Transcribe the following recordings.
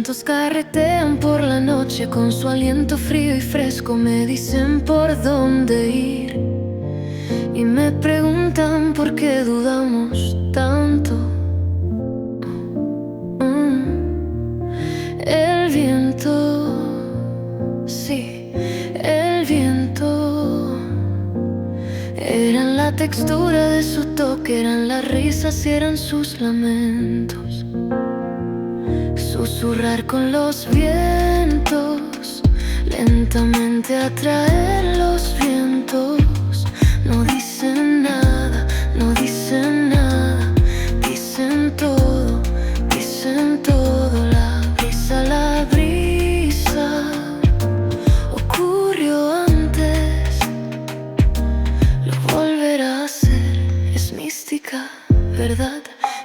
vientos carretean por la noche con su aliento frío y fresco. Me dicen por dónde ir y me preguntan por qué dudamos tanto. El viento, sí, el viento. Eran la textura de su toque, eran las risas y eran sus lamentos. Susurrar con los vientos, lentamente atraer los vientos. No dicen nada, no dicen nada, dicen todo, dicen todo. La brisa ocurrió antes, lo volverá a hacer. Es mística, ¿verdad?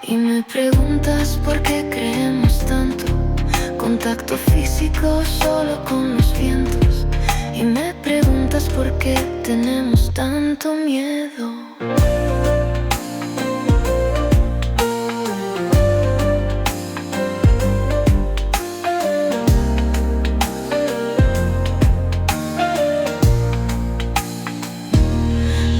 Y me preguntas por qué creemos tanto. Contacto físico solo con los vientos. Y me preguntas por qué tenemos tanto miedo.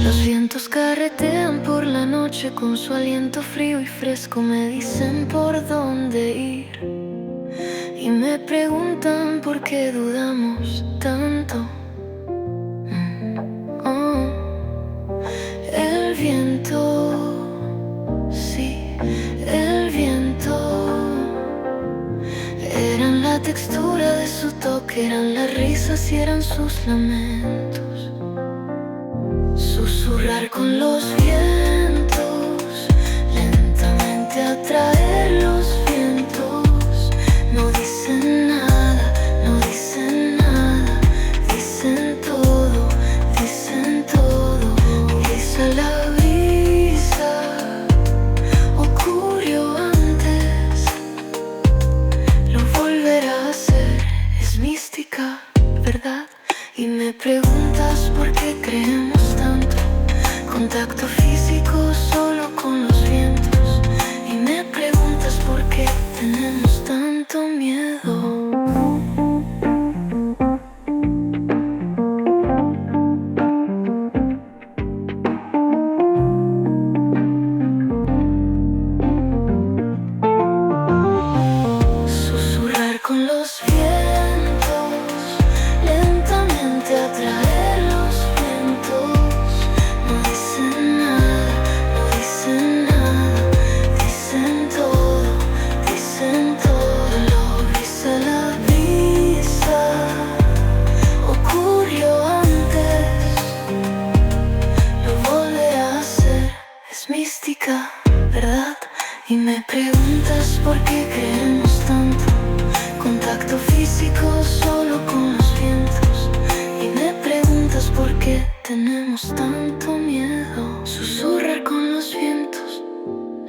Los vientos carretean por la noche con su aliento frío y fresco. Me dicen por dónde ir y me preguntan por qué dudamos tanto. El viento, sí, el viento. Eran la textura de su toque, eran las risas y eran sus lamentos. Susurrar con los vientos, lentamente atraer los vientos. No dicen nada, no dicen nada, dicen todo, dicen todo. Quizá la brisa ocurrió antes, lo volverá a hacer. Es mística, ¿verdad? Y me preguntas por qué creemos tanto. Contacto físico solo con los vientos. Y me preguntas por qué tenemos tanto miedo. Susurrar con los vientos, lentamente atraer los vientos. No dicen nada, no dicen nada, dicen todo, dicen todo. La brisa ocurrió antes, lo volverá a hacer. Es mística, ¿verdad? Y me preguntas por qué creemos tanto. Contacto físico solo con los vientos. Y me preguntas por qué tenemos tanto miedo. Susurrar con los vientos,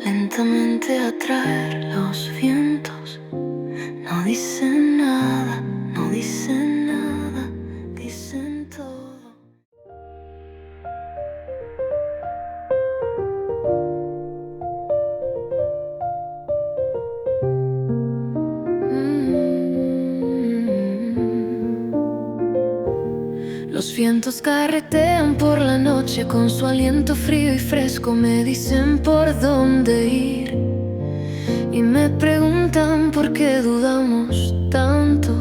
lentamente atraer los vientos. No dicen nada, no dicen nada, dicen todo. Los vientos carretean por la noche con su aliento frío y fresco. Me dicen por dónde ir y me preguntan por qué dudamos tanto.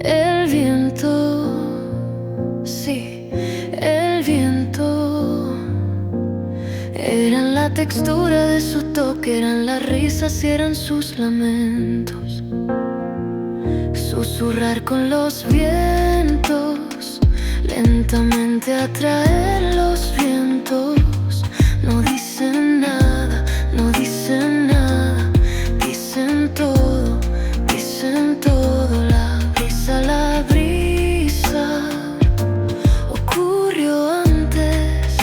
El viento, sí, el viento. Eran la textura de su toque, eran las risas y eran sus lamentos. Susurrar con los vientos, lentamente atraer los vientos. No dicen nada, no dicen nada, dicen todo, dicen todo. La brisa ocurrió antes,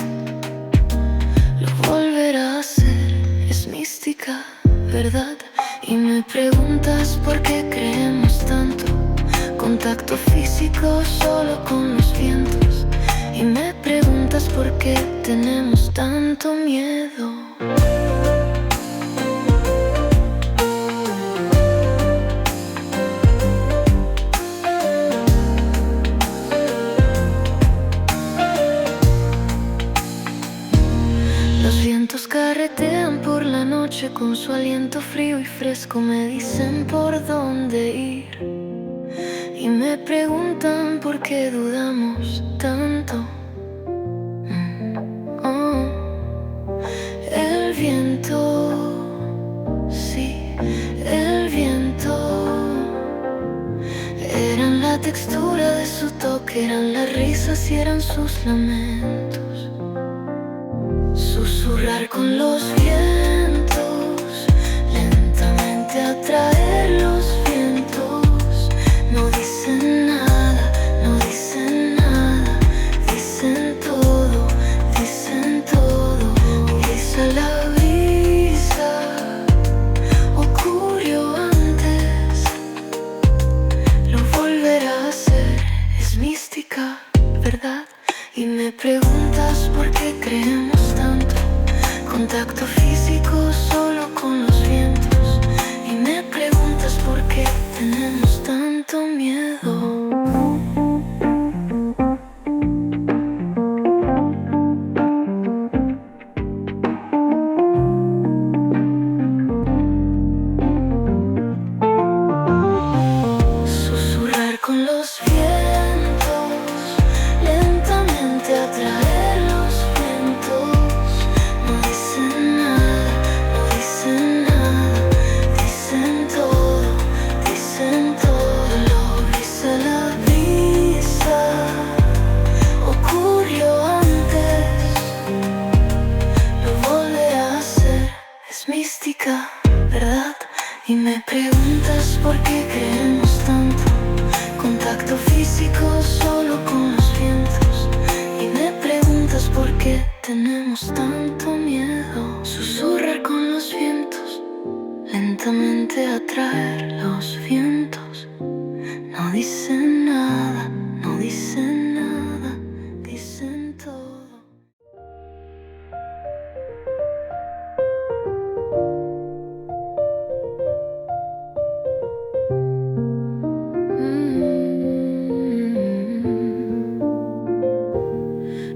lo volverá a hacer. Es mística, ¿verdad? Y me preguntas por qué creemos tanto. Contacto físico solo con los vientos. Y me preguntas por qué tenemos tanto miedo. su aliento frío y fresco me dicen por dónde ir. Y me preguntan por qué dudamos tanto. Oh, el viento, sí, el viento. Eran la textura de su toque, eran las risas y eran sus lamentos. Susurrar con los vientos, lentamente atraer los vientos. No dicen nada, no dicen nada, dicen todo, dicen todo. Brisa la brisa, ocurrió antes, lo volverá a hacer. Es mística, ¿verdad? Y me preguntas por qué creemos tanto. Contacto físico solo con los vientos. Y me preguntas por qué tenemos tanto miedo. Susurrar con los vientos, lentamente atraer los vientos. No dicen nada, no dicen nada, dicen todo, dicen todo. Lo brisa la brisa, ocurrió antes, lo volverá a hacer. Es mística, ¿verdad? Y me preguntas por qué creemos tanto. Contacto físico solo con los vientos. Y me preguntas por qué tenemos tanto miedo. Susurrar con los vientos, lentamente atraer los vientos. No dicen nada, no dicen nada, dicen todo.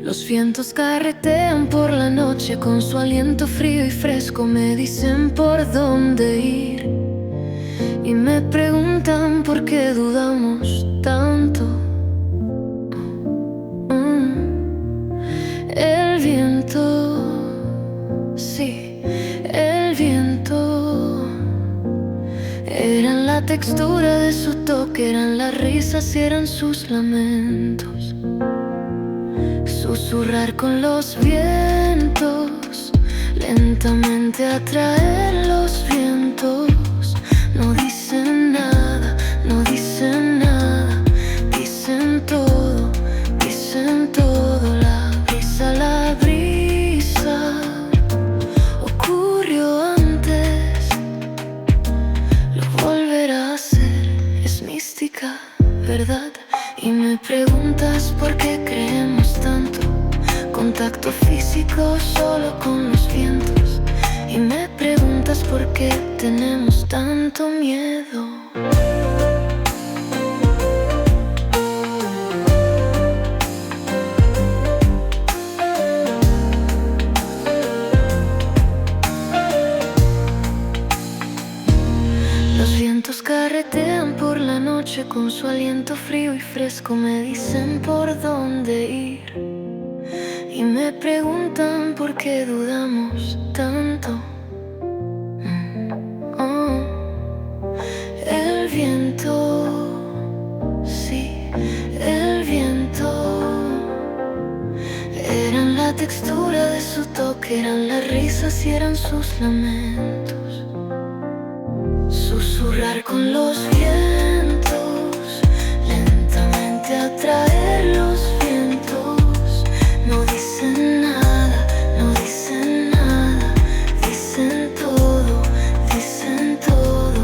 Los vientos carretean por la noche con su aliento frío y fresco, me dicen por dónde ir. Y me preguntan por qué dudamos tanto. El viento, sí, el viento. Eran la textura de su toque, eran las risas y eran sus lamentos. Susurrar con los vientos, lentamente atraer los vientos. No dicen nada, no dicen nada, dicen todo, dicen todo. La brisa, ocurrió antes, lo volverá a hacer. Es mística, ¿verdad? Y me preguntas por qué creemos tanto. Contacto físico solo con los vientos. Y me preguntas por qué tenemos tanto miedo. Los vientos carretean por la noche con su aliento frío y fresco, me dicen por dónde ir. Y me preguntan por qué dudamos tanto. Oh, el viento, sí, el viento. Eran la textura de su toque, eran las risas y eran sus lamentos. Susurrar con los vientos, lentamente atraer los vientos. No dicen nada, no dicen nada, dicen todo, dicen todo.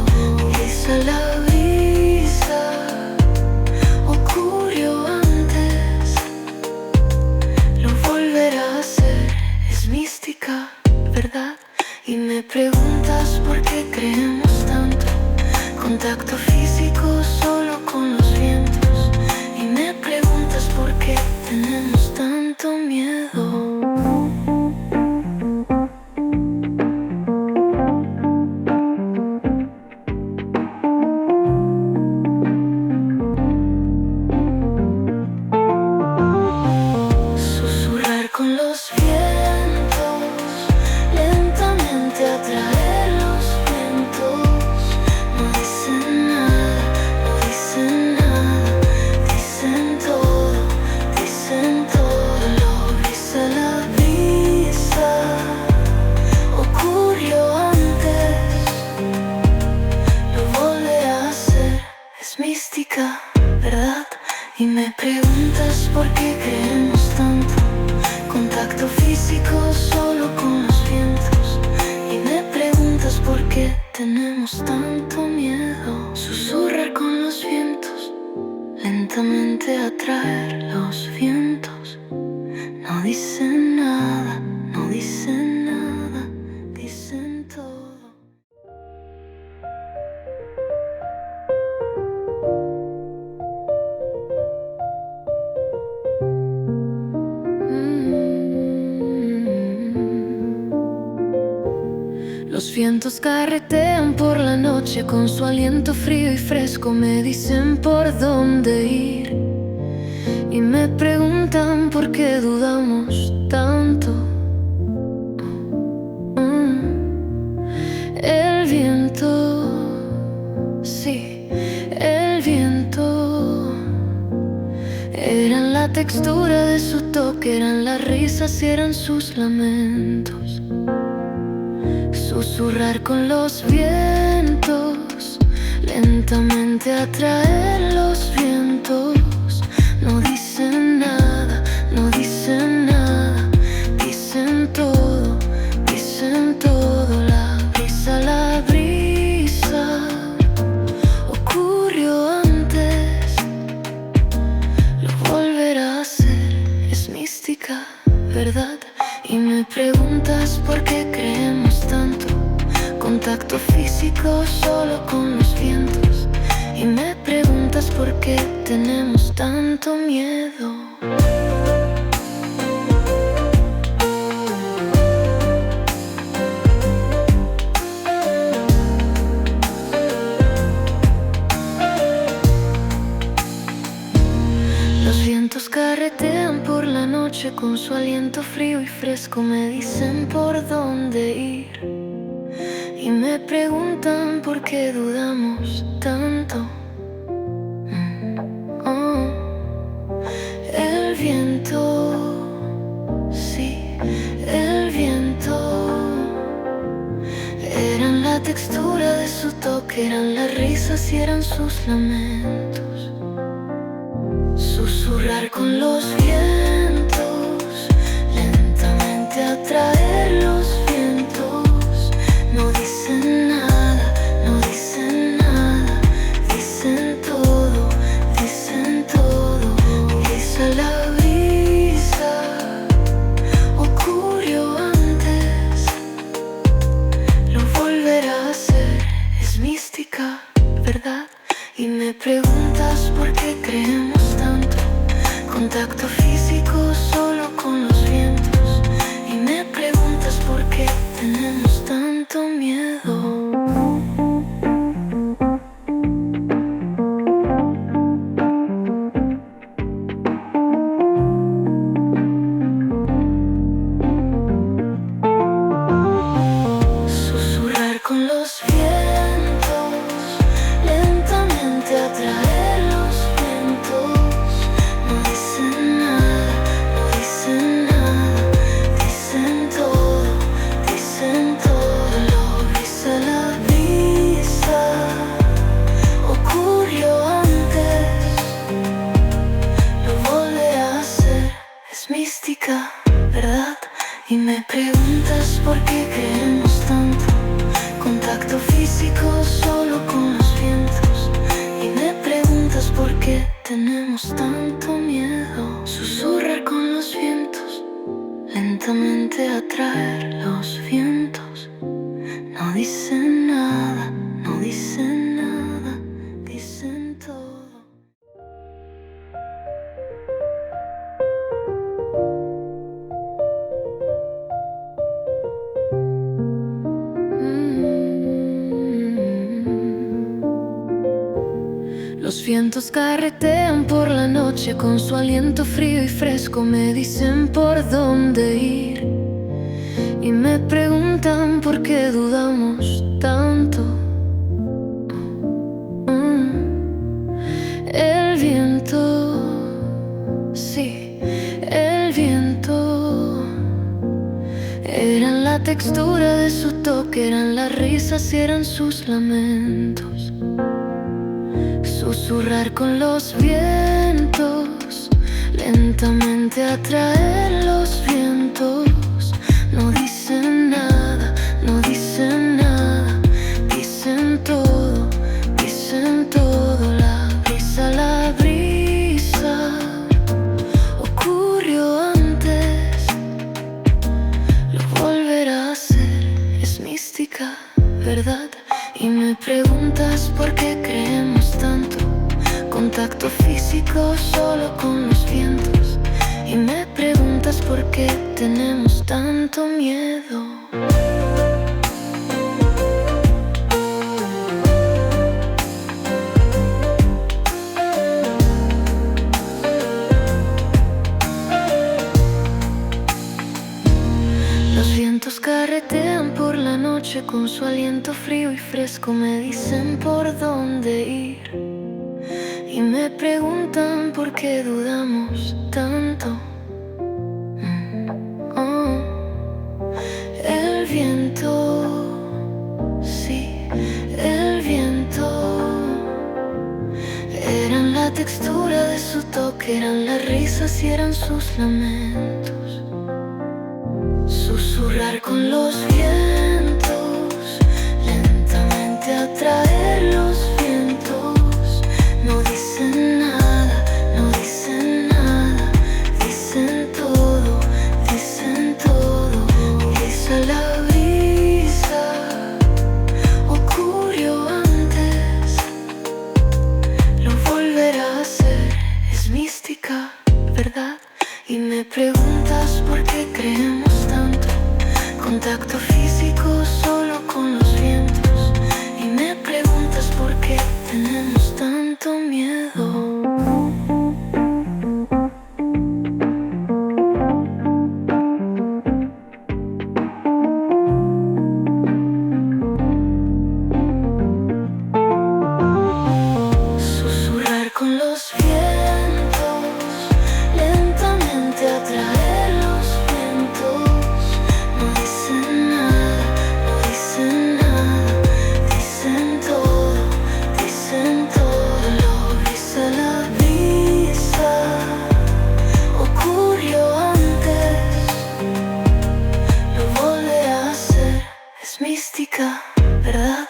Brisa la brisa, ocurrió antes, lo volverá a hacer. Es mística, ¿verdad? Y me preguntas por qué creemos tanto. Contacto físico solo con los vientos. Y me preguntas por qué tenemos tanto miedo. mística, ¿verdad? Y me preguntas por qué creemos tanto. Contacto físico solo con los vientos. Y me preguntas por qué tenemos tanto miedo. Susurrar con los vientos, lentamente atraer los vientos. No dicen nada, no dicen nada, dicen todo. Los vientos carretean por la noche con su aliento frío y fresco. Me dicen por dónde ir y me preguntan por qué dudamos tanto. El viento, sí, el viento. Eran la textura de su toque, eran las risas y eran sus lamentos. Susurrar con los vientos, lentamente atraer los vientos. No dicen nada, no dicen nada, dicen todo, dicen todo. La brisa ocurrió antes, lo volverá a hacer. Es mística, ¿verdad? Y me preguntas por qué creemos tanto. Contacto físico solo con los vientos. Y me preguntas por qué tenemos tanto miedo. Los vientos carretean por la noche con su aliento frío y fresco. Me dicen por dónde ir y me preguntan por qué dudamos tanto. El viento, sí, el viento. Eran la textura de su toque, eran las risas y eran sus lamentos. Susurrar con los vientos, lentamente atraer los vientos. No dicen nada, no dicen nada, dicen todo, dicen todo. Quizá la brisa ocurrió antes, lo volverá a hacer. Es mística, ¿verdad? Y me preguntas por qué creemos tanto. Contacto físico solo con los vientos. Y me preguntas por qué tenemos tanto miedo. Susurrar con los vientos, lentamente atraer los vientos. No dicen nada, no dicen nada, dicen todo, dicen todo. La brisa ocurrió antes, lo volverá a hacer. Es mística, ¿verdad? Y me preguntas por qué creemos tanto. Contacto físico solo con los vientos. Y me preguntas por qué tenemos tanto miedo. Susurrar con los vientos, lentamente atraer los vientos. No dicen nada, no dicen nada, dicen todo. Los vientos carretean por la noche con su aliento frío y fresco. Me dicen por dónde ir y me preguntan por qué dudamos tanto. El viento, sí, el viento. Eran la textura de su toque, eran las risas y eran sus lamentos. Susurrar con los vientos, lentamente atraer los vientos. No dicen nada, no dicen nada, dicen todo, dicen todo. La brisa ocurrió antes, lo volverá a hacer. Es mística, ¿verdad? Y me preguntas por qué creemos tanto. Contacto físico solo con los vientos. Y me preguntas por qué tenemos tanto miedo. Los vientos carretean por la noche con su aliento frío y fresco. Me dicen por dónde ir y me preguntan por qué dudamos tanto. El viento, sí, el viento. Eran la textura de su toque, eran las risas y eran sus lamentos. Susurrar con los vientos, lentamente atraer los vientos. No dicen nada, no dicen nada, dicen todo, dicen todo. Dice la brisa, ocurrió antes, lo volverá a hacer. Es mística, ¿verdad? Y me preguntas por qué creemos tanto. Contacto físico solo con los vientos. Y me preguntas por qué tenemos tanto miedo. Susurrar con los vientos, lentamente atraer los vientos. No dicen nada, no dicen nada, dicen todo, dicen todo. La brisa ocurrió antes, lo volverá a hacer. Es mística, ¿verdad?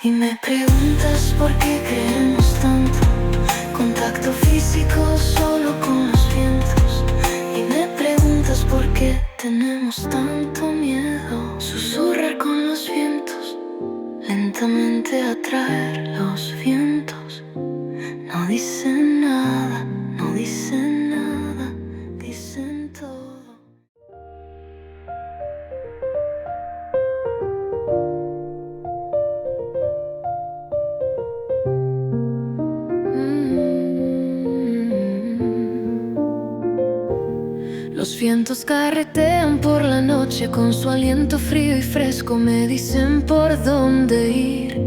Y me preguntas por qué creemos tanto. Contacto físico solo con los vientos. Y me preguntas por qué tenemos tanto miedo. Susurrar con los vientos, lentamente atraer los vientos. No dicen nada, no dicen nada, dicen todo. Los vientos carretean por la noche con su aliento frío y fresco. Me dicen por dónde ir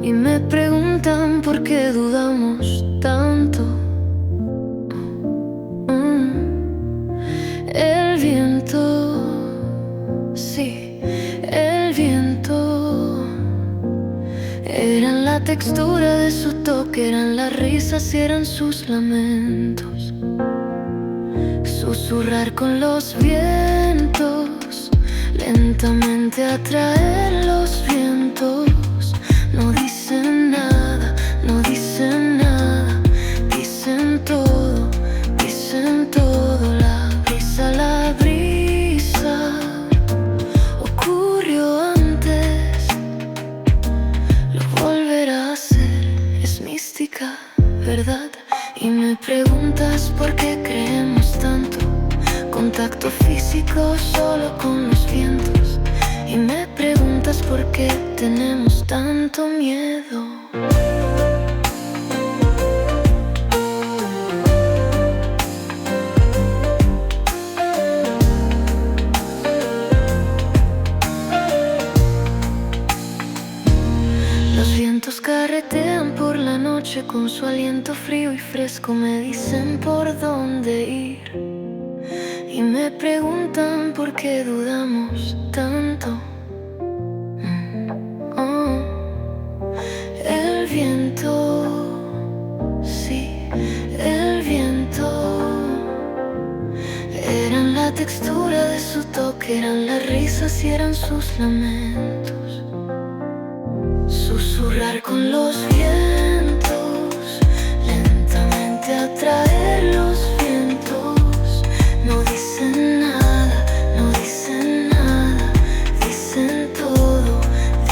y me preguntan por qué dudamos tanto. El viento, sí, el viento. Eran la textura de su toque, eran las risas y eran sus lamentos. Susurrar con los vientos, lentamente atraer los vientos. No dicen nada, no dicen nada, dicen todo, dicen todo. La brisa ocurrió antes, lo volverá a hacer. Es mística, ¿verdad? Y me preguntas por qué creemos tanto. Contacto físico solo con los vientos. Y me preguntas por qué tenemos tanto miedo. Los vientos carretean por la noche con su aliento frío y fresco. Me dicen por dónde ir y me preguntan por qué dudamos tanto. El viento risas y eran sus lamentos. Susurrar con los vientos, lentamente atraer los vientos. No dicen nada, no dicen nada, dicen todo,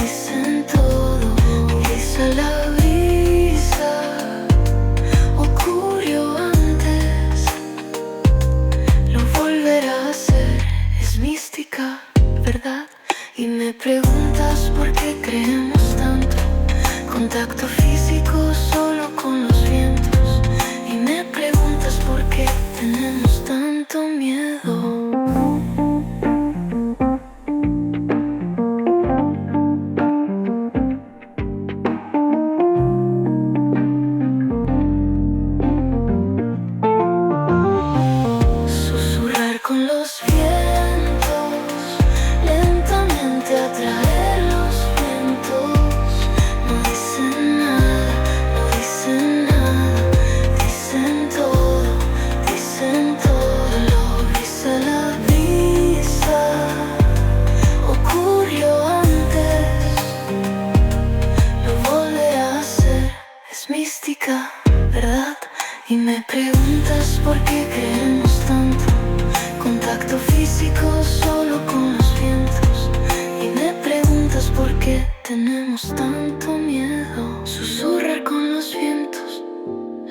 dicen todo. Brisa la brisa, ocurrió antes, lo volverá a hacer. Es mística, ¿verdad? Y me preguntas por qué creemos tanto. Contacto físico solo con los vientos. Y me preguntas por qué tenemos tanto miedo. Susurrar con los vientos, lentamente atraer los vientos. No dicen nada, no dicen nada, dicen todo, dicen todo. Lo brisa la brisa, ocurrió antes, lo volverá a hacer. Es mística, ¿verdad? Y me preguntas por qué creemos tanto. Contacto físico solo con los vientos. Y me preguntas por qué tenemos tanto miedo. Susurrar con los vientos,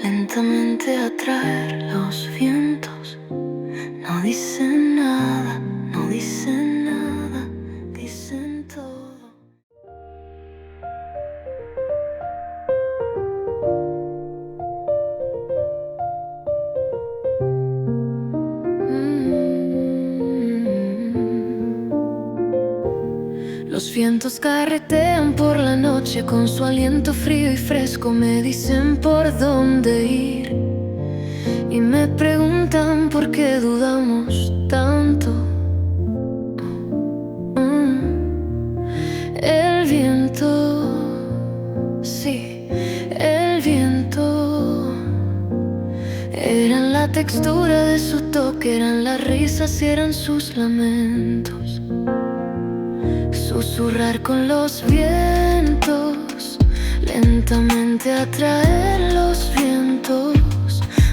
lentamente atraer los vientos. No dicen nada, no dicen nada, dicen todo. Los vientos carretean por la noche con su aliento frío y fresco. Me dicen por dónde ir y me preguntan por qué dudamos tanto. El viento, sí, el viento. Eran la textura de su toque, eran las risas y eran sus lamentos. Susurrar con los vientos, lentamente atraer los vientos.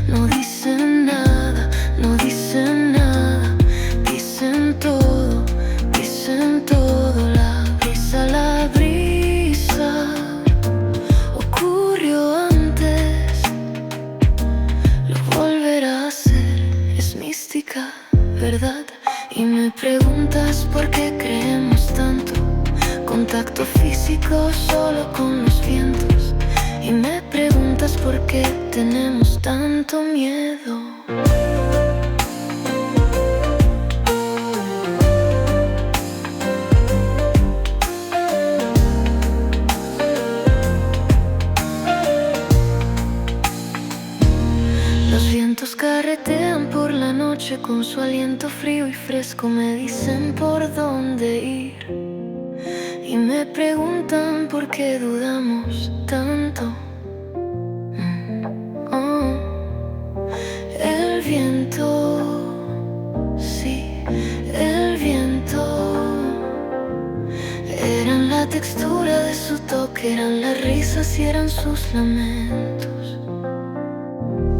No dicen nada, no dicen nada, dicen todo, dicen todo. La brisa, ocurrió antes, lo volverá a hacer. Es mística, ¿verdad? Y me preguntas por qué creemos tanto. Contacto físico solo con los vientos. Y me preguntas por qué tenemos tanto miedo. Los vientos carretean por la noche con su aliento frío y fresco. Me dicen por dónde ir y me preguntan por qué dudamos tanto. El viento, sí, el viento. Eran la textura de su toque, eran las risas y eran sus lamentos.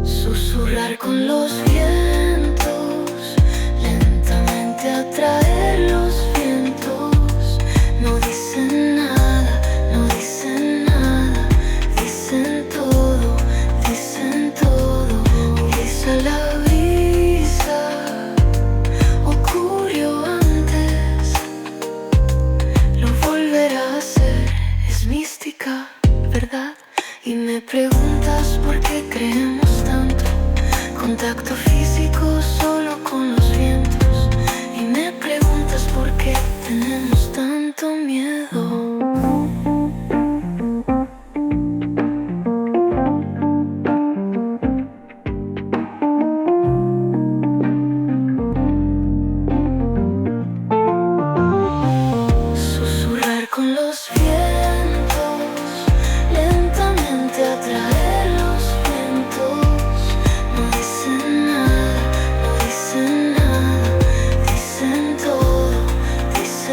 Susurrar con los vientos, lentamente atraer los vientos. No dicen nada, no dicen nada, dicen todo, dicen todo. Brisa la brisa, ocurrió antes, lo volverá a hacer. Es mística, ¿verdad? Y me preguntas por qué creemos tanto. Contacto físico solo con los vientos. Y me preguntas por qué tenemos tanto miedo. Susurrar con los vientos, lentamente atraer los vientos. No dicen nada, no dicen nada, dicen todo, dicen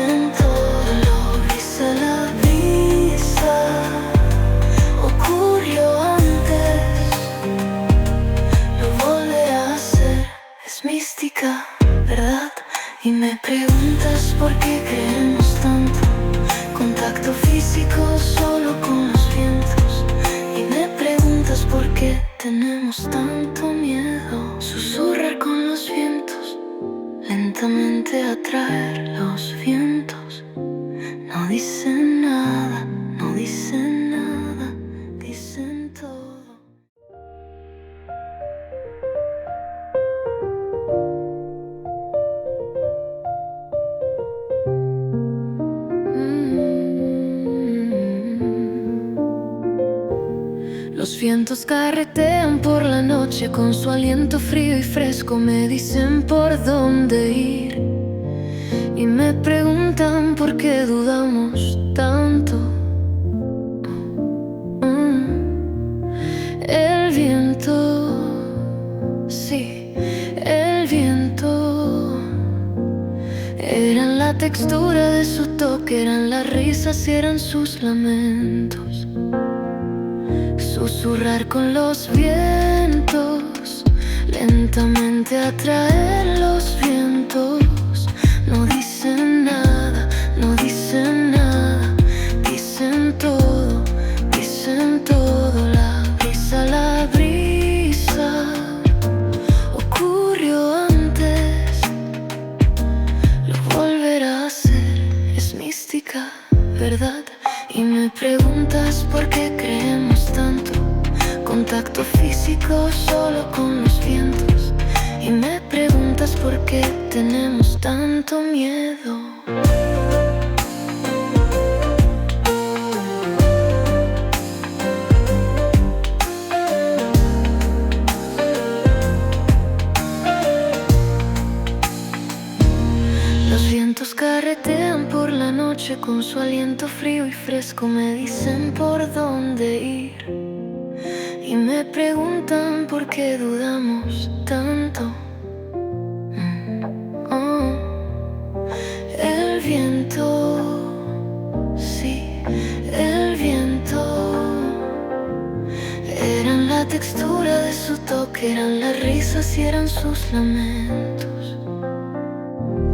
Los vientos carretean por la noche con su aliento frío y fresco, me dicen por dónde ir y me preguntan por qué dudamos tanto. El viento, sí, el viento. Eran la textura de su toque, eran las risas y eran sus lamentos. Susurrar con los vientos, lentamente atraer los vientos. No dicen nada, no dicen nada, dicen todo, dicen todo. La brisa ocurrió antes, lo volverá a hacer, es mística, ¿verdad? Y me preguntas por qué creemos tanto, contacto físico solo con los vientos. Y me preguntas por qué tenemos tanto miedo. Los vientos carretean por la noche con su aliento frío y fresco, me dicen por dónde ir y me preguntan por qué dudamos tanto. El viento, sí, el viento. Eran la textura de su toque, eran las risas y eran sus lamentos.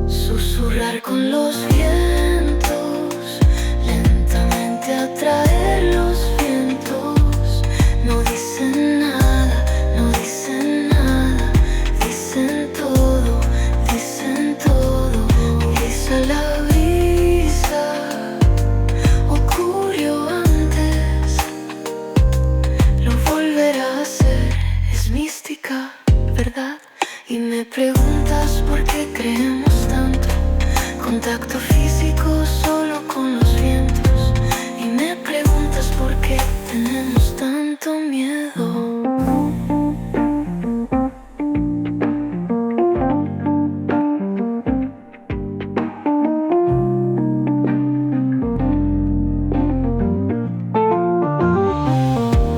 Susurrar con los vientos, lentamente atraer los vientos. No dicen nada, no dicen nada, dicen todo, dicen todo. Brisa la brisa, ocurrió antes, lo volverá a hacer, es mística, ¿verdad? Y me preguntas por qué creemos tanto, contacto físico solo con los vientos. Y me preguntas por qué tenemos tanto miedo.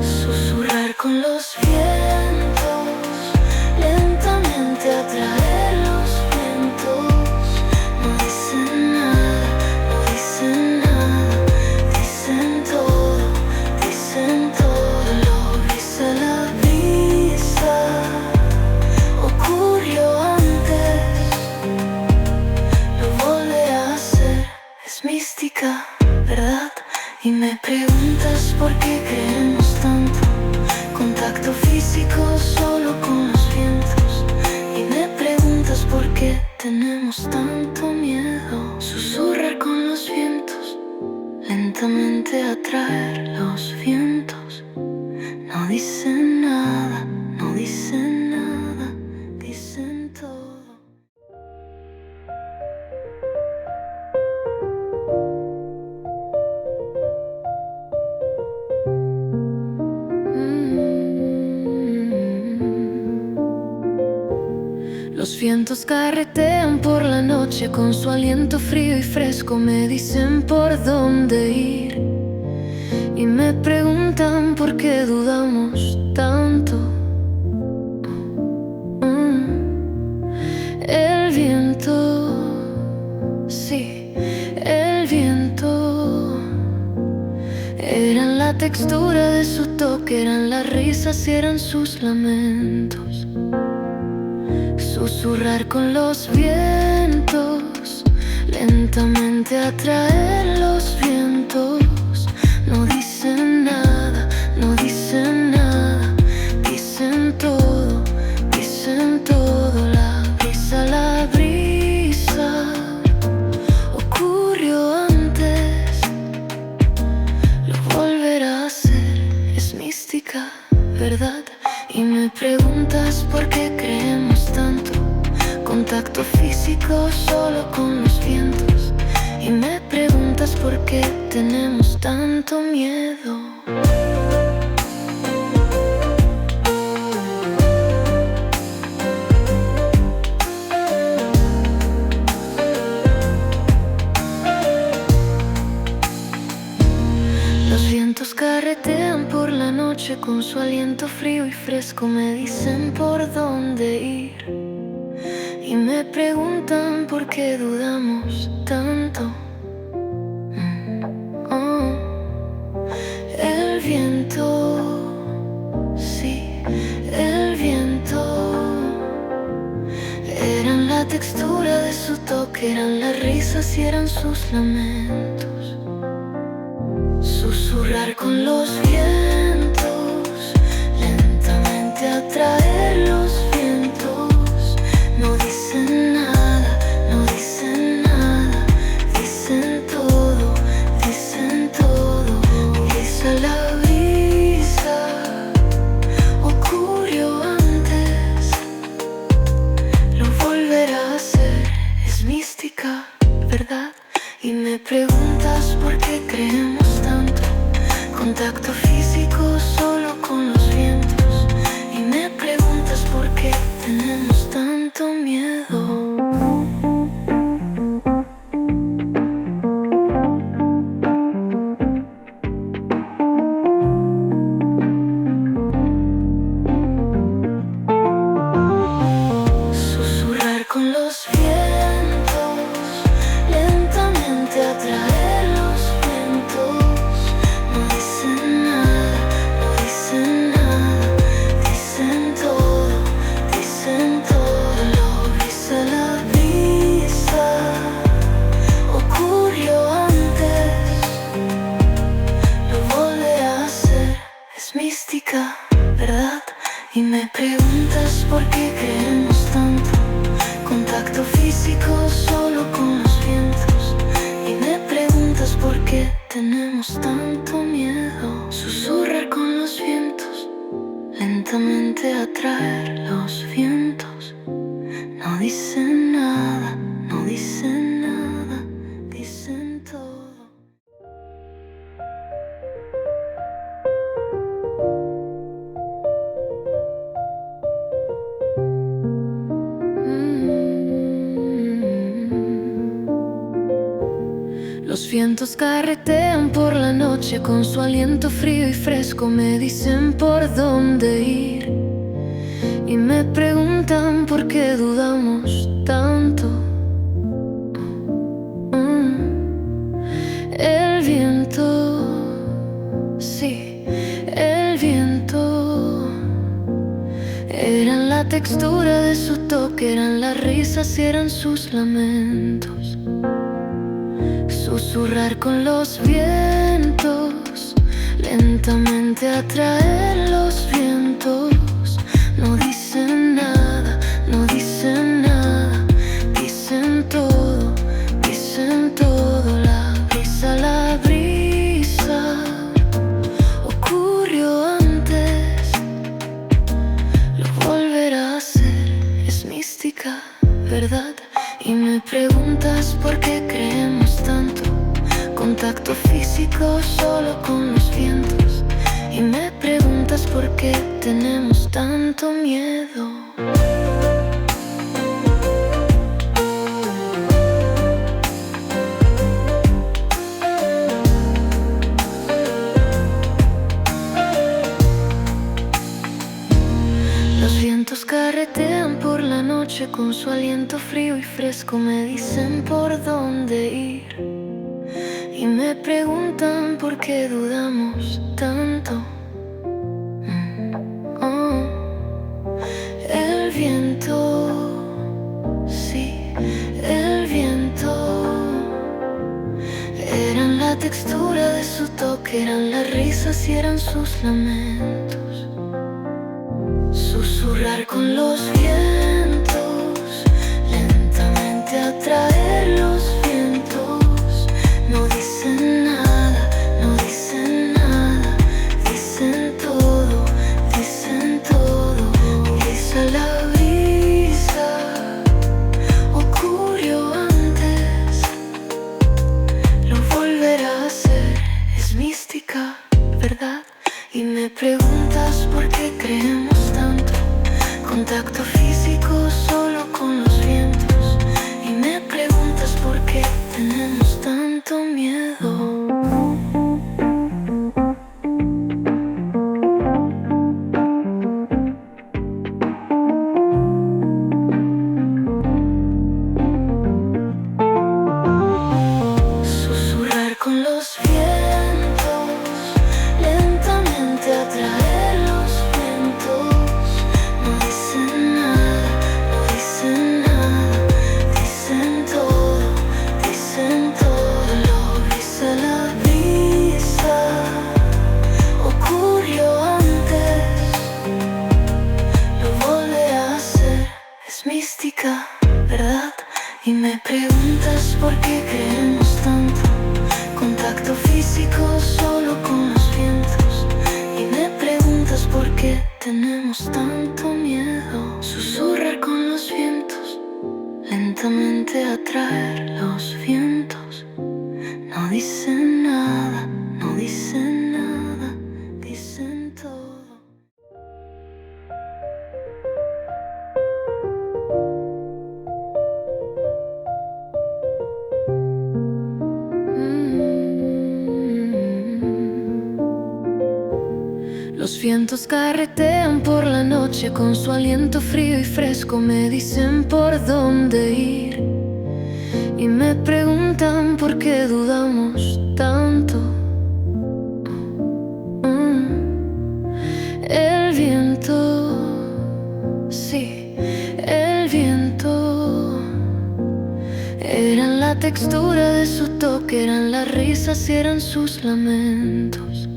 Susurrar con los vientos, lentamente atraer los vientos. No dicen nada, no dicen nada, dicen todo, dicen todo. Lo brisa la brisa, ocurrió antes, lo volverá a hacer, es mística, ¿verdad? Y me preguntas por qué creemos tanto, contacto físico solo con los vientos. Y me preguntas por qué tenemos tanto miedo. Susurrar con los vientos, lentamente atraer los vientos. No dicen nada, no dicen nada, dicen todo. Los vientos carretean por la noche con su aliento frío y fresco, me dicen por dónde ir y me preguntan por qué dudamos tanto. El viento, sí, el viento. Eran la textura de su toque, eran las risas y eran sus lamentos. Susurrar con los vientos, lentamente atraer los vientos. No dicen nada, no dicen nada, dicen todo, dicen todo. La brisa ocurrió antes, lo volverá a hacer, es mística, ¿verdad? Y me preguntas por qué creemos tanto, contacto físico solo con los vientos. Y me preguntas por qué tenemos tanto miedo. vientos carretean por la noche con su aliento frío y fresco, me dicen por dónde ir y me preguntan por qué dudamos tanto. Oh, el viento, sí, el viento. Eran la textura de su toque, eran las risas y eran sus lamentos. Susurrar con los vientos, lentamente atraer los vientos. No dicen nada, no dicen nada, dicen todo, dicen todo. Quizá la brisa ocurrió antes, lo volverá a hacer. Es mística, ¿verdad? Y me preguntas por qué creemos tanto. Contacto físico solo con los vientos. Y me preguntas por qué tenemos tanto miedo. Susurrar con los vientos, lentamente atraer los vientos. No dicen nada, no dicen nada, dicen todo, dicen todo. Lo brisa, la brisa ocurrió antes, lo volverá a hacer. Es mística, ¿verdad? Y me preguntas por qué creemos tanto. Contacto físico solo con los vientos. Y me preguntas por qué tenemos tanto miedo. Susurrar con los vientos, lentamente atraer los vientos. No dicen nada, no dicen nada, dicen todo. Los vientos carretean por la noche con su aliento frío y fresco, me dicen por dónde ir y me preguntan por qué dudamos tanto. El viento, sí, el viento. Eran la textura de su toque, eran las risas y eran sus lamentos. Susurrar con los vientos, lentamente atraer los vientos. No dicen nada, no dicen nada, dicen todo, dicen todo. La brisa ocurrió antes, lo volverá a hacer. Es mística, ¿verdad? Y me preguntas por qué creemos tanto. Contacto físico solo con los vientos. Y me preguntas por qué tenemos tanto miedo. Los vientos carretean por la noche con su aliento frío y fresco, me dicen por dónde ir y me preguntan por qué dudamos tanto. Oh, el viento, sí, el viento. Eran la textura de su toque, eran las risas y eran sus lamentos. Susurrar con los vientos, lentamente atraer los vientos. No dicen nada, no dicen nada, dicen todo, dicen todo. Quizá la brisa ocurrió antes, lo volverá a hacer. Es mística, ¿verdad? Y me preguntas por qué creemos tanto. Contacto físico solo con los vientos. Y me preguntas por qué tenemos tanto miedo. preguntas por qué creemos tanto, contacto físico solo con los vientos. Y me preguntas por qué tenemos tanto miedo, susurrar con los vientos, lentamente atraer los vientos. No dicen nada, no dicen nada, dicen todo. Los vientos carretean por la noche con su aliento frío y fresco, me dicen por dónde ir y me preguntan por qué dudamos tanto. El viento, sí, el viento. Eran la textura de su toque, eran las risas y eran sus lamentos.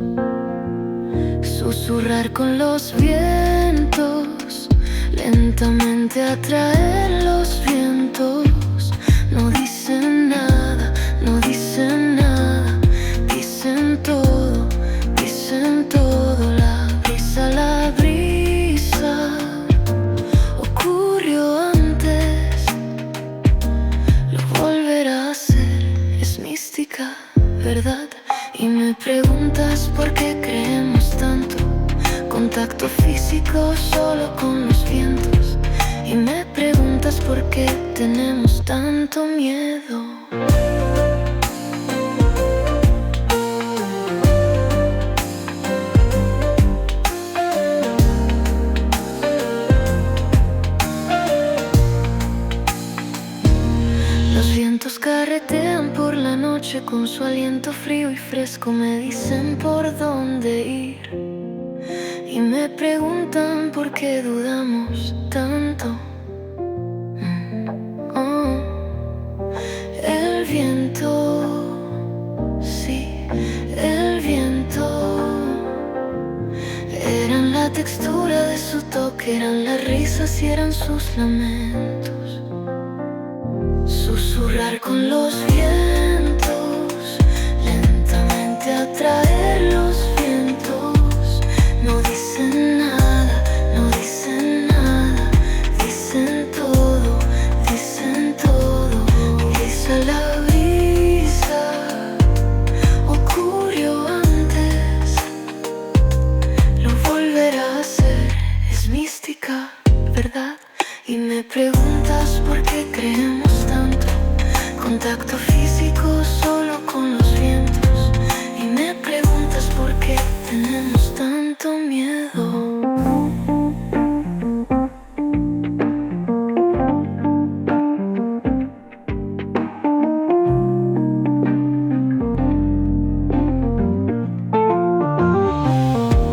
Susurrar con los vientos, lentamente atraer los vientos. No dicen nada, no dicen nada, dicen todo, dicen todo. La brisa ocurrió antes, lo volverá a hacer, es mística, ¿verdad? Y me preguntas por qué creemos tanto, contacto físico solo con los vientos. Y me preguntas por qué tenemos tanto miedo. Los vientos carretean por la noche con su aliento frío y fresco, me dicen por dónde ir y me preguntan por qué dudamos tanto. El viento, sí, el viento. Eran la textura de su toque, eran las risas y eran sus lamentos. Susurrar con los vientos, lentamente atraer los vientos. No dicen nada, no dicen nada, dicen todo, dicen todo. Quizá la brisa ocurrió antes, lo volverá a hacer, es mística, ¿verdad? Y me preguntas por qué creemos tanto, contacto físico solo con los vientos. Y me preguntas por qué tenemos tanto miedo.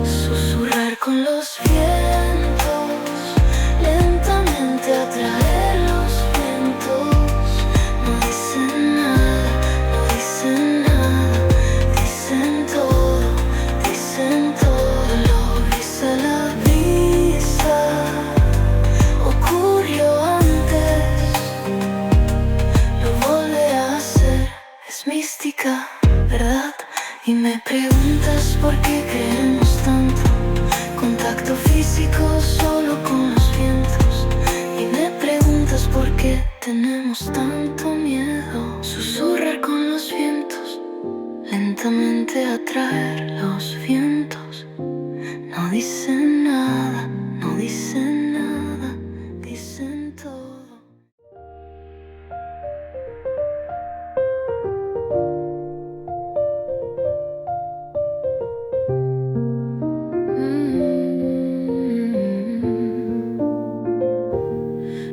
Susurrar con los vientos, lentamente atraer los vientos. No dicen nada, no dicen nada, dicen todo, dicen todo. La brisa ocurrió antes, lo volverá a hacer, es mística, ¿verdad? Y me preguntas por qué creemos tanto, contacto físico solo con los vientos. Y me preguntas por qué tenemos tanto miedo. Susurrar con los vientos, lentamente atraer los vientos. No dicen nada, no dicen nada, dicen todo.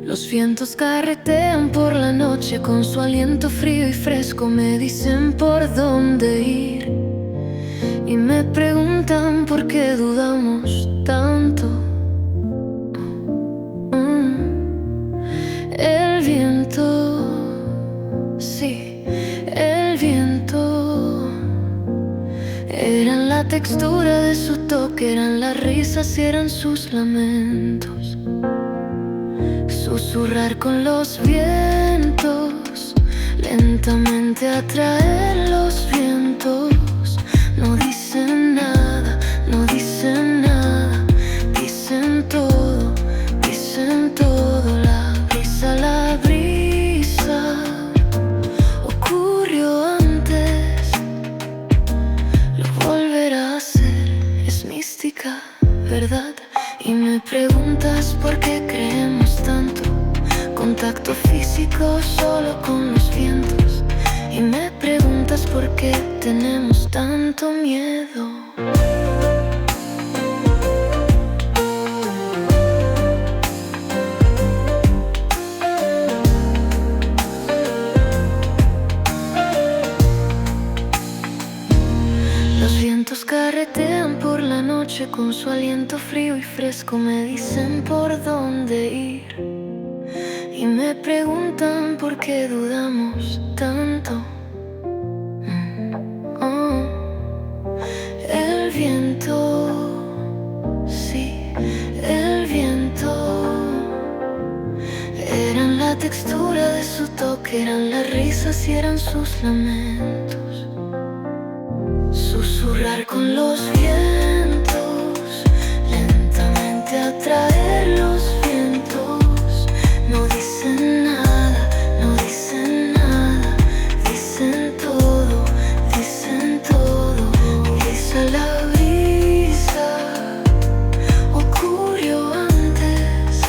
Los vientos carretean por la noche con su aliento frío y fresco, me dicen por dónde ir y me preguntan por qué dudamos tanto. El viento, sí, el viento. Eran la textura de su toque, eran las risas y eran sus lamentos. susurrar con los vientos, lentamente atraer los vientos. No dicen nada, no dicen nada, dicen todo, dicen todo. La brisa ocurrió antes, lo volverá a hacer, es mística, ¿verdad? Y me preguntas por qué creemos tanto, contacto físico solo con los vientos. Y me preguntas por qué tenemos tanto miedo. Los vientos carretean por la noche con su aliento frío y fresco, me dicen por dónde ir. Y me preguntan por qué dudamos tanto. El viento, sí, el viento. Eran la textura de su toque, eran las risas y eran sus lamentos. Susurrar con los vientos, lentamente atraer los vientos. No dicen nada, no dicen nada, dicen todo, dicen todo. Quizá la brisa ocurrió antes,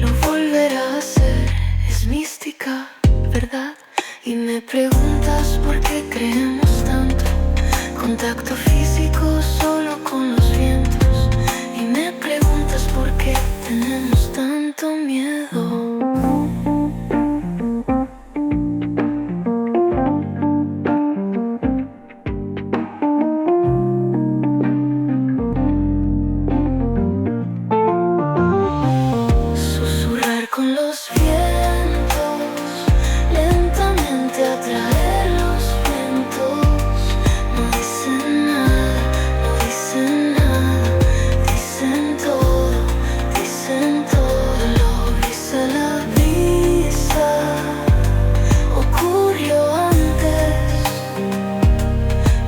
lo volverá a hacer, es mística, ¿verdad? Y me preguntas por qué creemos tanto, contacto físico solo con los vientos. Y me preguntas por qué tenemos tanto miedo. Susurrar con los vientos, lentamente atraer los vientos. No dicen nada, no dicen nada, dicen todo, dicen todo. La brisa ocurrió antes,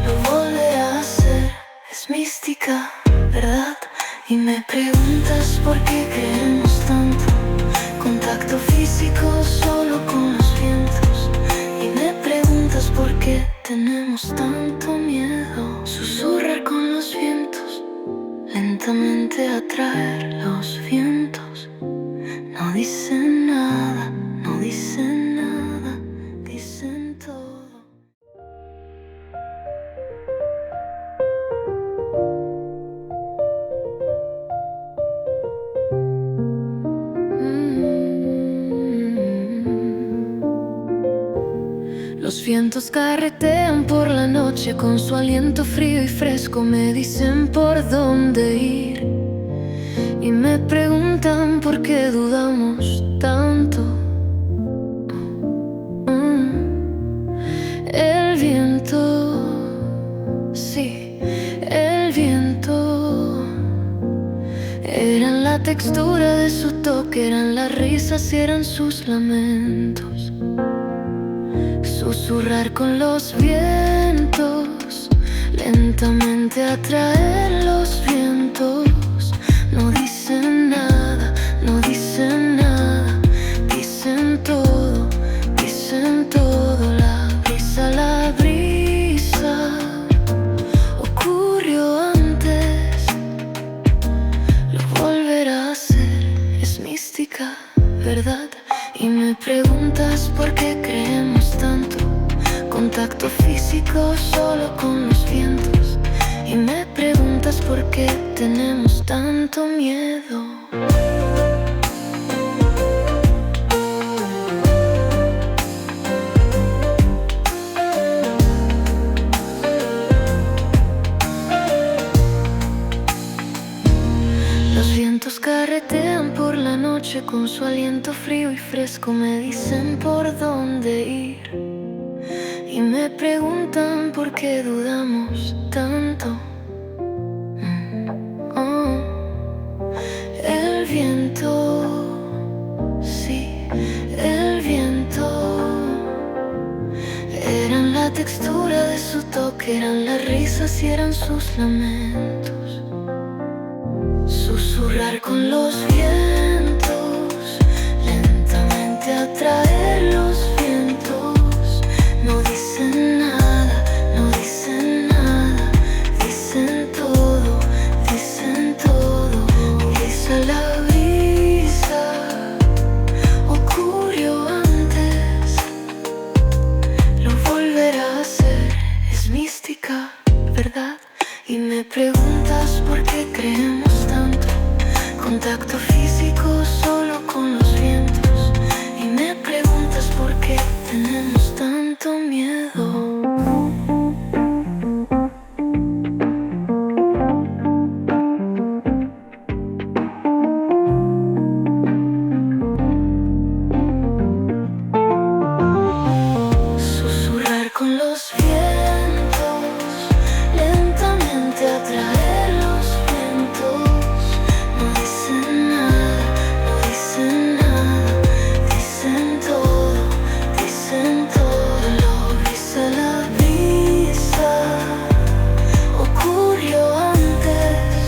lo volverá a hacer, es mística, ¿verdad? Y me preguntas por qué creemos tanto, contacto físico solo con los vientos. Y me preguntas por qué tenemos tanto miedo. Susurrar con los vientos, lentamente atraer los vientos. No dicen nada, no dicen nada, dicen todo. Los vientos carretean por la noche con su aliento frío y fresco, me dicen por dónde ir. Y me preguntan por qué dudamos tanto. El viento, sí, el viento. Eran la textura de su toque, eran las risas y eran sus lamentos. Susurrar con los vientos, lentamente atraer los vientos. No dicen nada, no dicen nada, dicen todo, dicen todo. La brisa ocurrió antes, lo volverá a hacer, es mística, ¿verdad? Y me preguntas por qué creemos tanto, contacto físico solo con los vientos. Y me preguntas por qué tenemos tanto miedo. Los vientos carretean por la noche con su aliento frío y fresco, me dicen por dónde ir. Y me preguntan por qué dudamos tanto. El viento, mis lamentos, susurrar con los vientos, lentamente atraer los vientos. No dicen nada, no dicen nada, dicen todo, dicen todo. Quizá la brisa ocurrió antes, lo volverá a hacer. Es mística, ¿verdad? Y me preguntas por qué creemos tanto. Contacto físico solo con los vientos. Y me preguntas por qué tenemos tanto miedo. Susurrar con los vientos, lentamente atraer los vientos. No dicen nada, no dicen nada, dicen todo, dicen todo. La brisa ocurrió antes,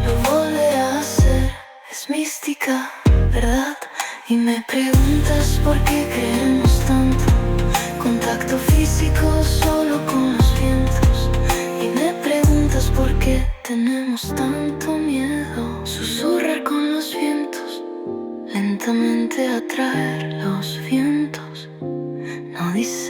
lo volverá a hacer. Es mística, ¿verdad? Y me preguntas por qué creemos tanto. Contacto físico solo con los vientos. Y me preguntas por qué tenemos tanto miedo. Susurrar con los vientos, lentamente atraer los vientos. No dice